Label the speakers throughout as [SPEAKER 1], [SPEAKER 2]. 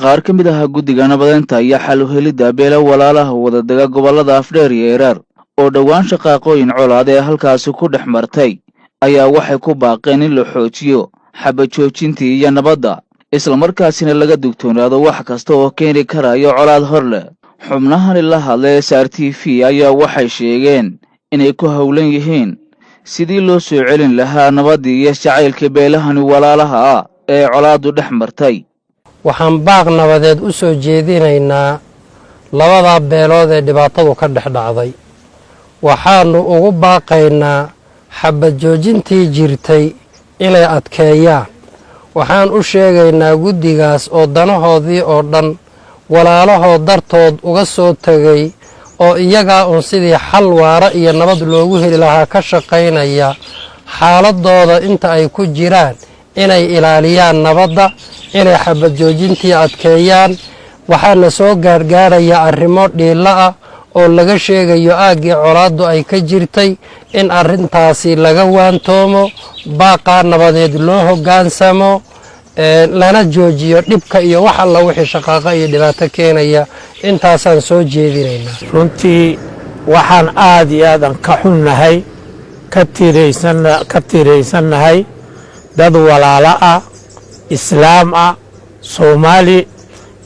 [SPEAKER 1] qaar ka mid ah guddiga nabadeynta ayaa xal u helidda beela walaalaha wadadaga gobolada Afdheer iyo Erar oo dhawaan shaqaaqooyin colaad ee halkaasi ku dhex martay ayaa waxay ku baaqeen in la xoojiyo xabad joojintii iyo nabadda isla markaasina laga digtoonaado wax kasta oo keeni karayo colaad hor leh. xubnahan la hadlay SRTV ayaa waxay sheegeen inay ku howlan yihiin sidii loo soo celin lahaa nabadii iyo jacaylka beelahani walaalaha ah ee colaadu dhex martay.
[SPEAKER 2] waxaan baaq nabadeed u soo jeedinaynaa labada beelood ee dhibaatadu ka dhex dhacday. waxaanu ugu baaqaynaa xabad joojintii jirtay inay adkeeyaan. waxaan u sheegaynaa guddigaas oo danahoodii oo dhan walaalahood dartood uga soo tagay oo iyagaa uun sidii xal waara iyo nabad loogu heli lahaa ka shaqaynaya xaaladooda inta ay ku jiraan inay ilaaliyaan nabadda, inay xabad joojintii adkeeyaan. waxaana soo gaargaaraya arrimo dhiila ah oo laga sheegayo aaggii colaaddu ay ka jirtay in arrintaasi laga waantoomo, baaqaa nabadeed loo hoggaansamo, lana joojiyo dhibka iyo wax alla wixii shaqaaqa iyo dhibaato keenaya. intaasaan soo jeedinaynaa.
[SPEAKER 3] runtii waxaan aad iyo aadan ka xunnahay ka tiiraysannahay dad walaalo ah, islaam ah, Soomaali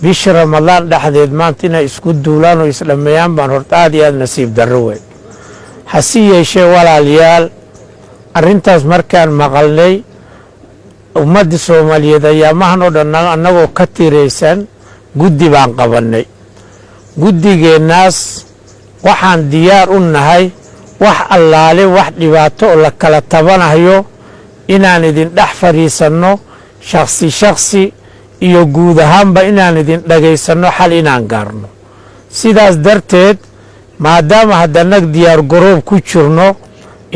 [SPEAKER 3] bish Ramadaan dhexdeed maanta inay isku duulaan oo islaamiyaan baan horta aad iyo aad nasiib darro weyn. hasi yeeshee walaalayaal, arrintaas markaan maqalnay ummadda Soomaaliyeed ayaa mahan oo dhan annagoo ka tiiraysan guddi baan qabannay. guddigeennaas waxaan diyaar u nahay wax allaale wax dhibaato oo la kala tabanayo inaan idin dhex fadhiisanno shakhsi iyo guud ahaanba inaan idin dhagaysanno xal inaan gaarno. sidaas darteed maadaama haddana diyaar garoob ku jirno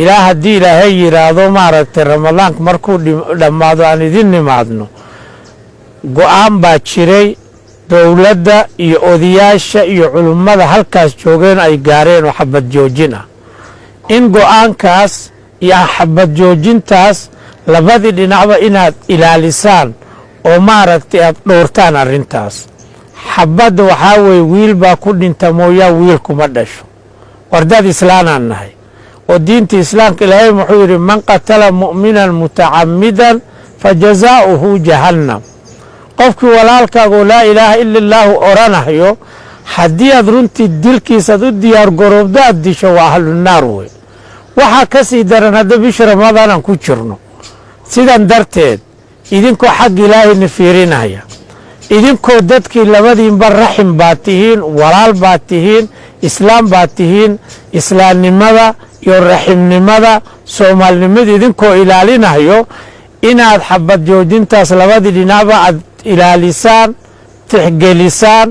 [SPEAKER 3] ilaa haddii ilaahay yidhaahdo maaragtay ramadaanka markuu dhammaado aan idin nimaadno, go'aan baa jiray dowladda iyo odayaasha iyo culummada halkaas joogeen ay gaareen oo xabad joojin ah. in go'aankaas iyo xabad joojintaas labadii dhinacba inaad ilaalisaan oo maaragtay aad dhowrtaan arrintaas. xabadda waxaa weeye wiil baa ku dhinta mooyaa wiil kuma dhasho. wardaad islaanaan nahay oo diinta islaamka ilaahay wuxuu yidhi man qatala mu'minan mutacammidan fajazaa'uhu jahannam. qofkii walaalkaagoo laa ilaaha ila allaahu oranayo haddii aad runtii dilkiisaad u diyaar garoobdo aad disho waa ahlunaar wey. waxaa ka sii daran hadda bisha ramadaanaan ku jirno. sidan darteed idinkoo xag ilaahayna fiirinaya, idinkoo dadkii labadiinba raxim baad tihiin, walaal baad tihiin, islaam baad tihiin, islaamnimada iyo raximnimada soomaalinimada idinkoo ilaalinayo inaad xabad joojintaas labadii dhinacba aad ilaalisaan, tixgelisaan,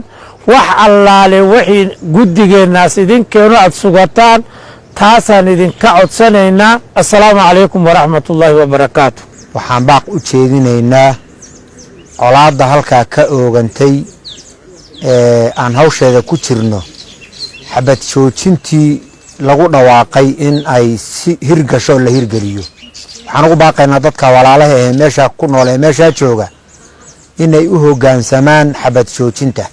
[SPEAKER 3] wax allaale wixii guddigeennaas idinkeenu aad sugataan, taasaan idinka codsanaynaa. assalaamu calaykum waraxmatullaahi wabarakaatu.
[SPEAKER 4] waxaan baaq u jeedinaynaa colaadda halkaa ka oogantay aan hawsheeda ku jirno. xabad joojintii lagu dhawaaqay in ay si hirgasho la hirgeliyo. waxaan ugu baaqaynaa dadka walaalaha ee meesha ku nool ee meesha jooga inay u hoggaansamaan xabad joojinta.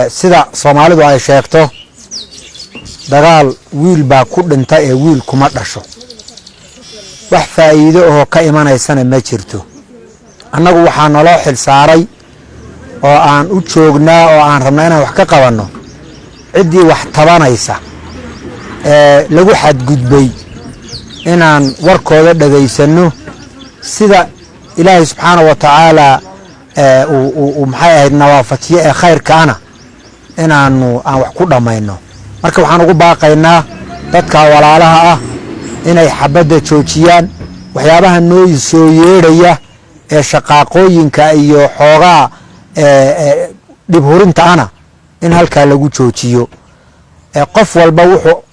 [SPEAKER 4] sida Soomaalidu ay sheegto, dagaal wiil baa ku dhinta ee wiil kuma dhasho. wax faa'iido oo ka imanaysana ma jirto. annagu waxaa naloo xil saaray oo aan u joognaa oo aan rabnaa inaan wax ka qabanno ciddii wax tabanaysa lagu xadgudbay inaan warkooda dhagaysanno, sida ilaahay subxaana wa tacaala uu maxay ahayd nawaafajiye ee khayrkaana aan wax ku dhammayno. marka waxaan ugu baaqaynaa dadka walaalaha ah inay xabadda joojiyaan. waxyaabaha noo soo yeedhaya ee shaqaaqooyinka iyo xoogaa dhib hurinta ana in halkaa lagu joojiyo. qof walba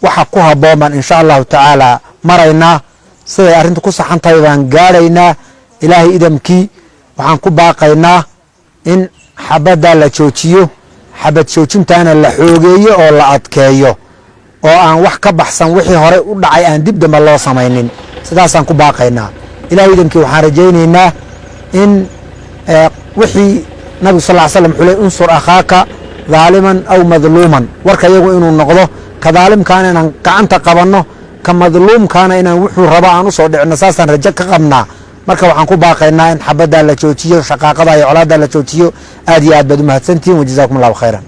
[SPEAKER 4] waxa ku habboon baan insha allahu tacaala maraynaa. siday arrintu ku saxan tahay baan gaadhaynaa. ilaahay idamkii waxaan ku baaqaynaa in xabadda la joojiyo, xabad joojintaana la xoogeeyo oo la adkeeyo oo aan wax ka baxsan wixii hore u dhacay aan dib dambe loo samaynin. sidaasaan ku baaqaynaa. ilaahay idamkii waxaan rajaynaynaa in wixii nabigu sal ll slam wuxuu leey unsur akhaaka daaliman aw madluuman warka iyagu inuu noqdo ka daalimkaana inaan gacanta qabanno ka madluumkaana inaan wuxuu raba aan u soo dhicino saasaan rajo ka qabnaa marka waxaan ku baaqaynaa in xabaddaa la joojiyo shaqaaqada iyo colaaddaa la joojiyo aad iyo aad baad u mahadsantihiin wajazaakum allahu khayran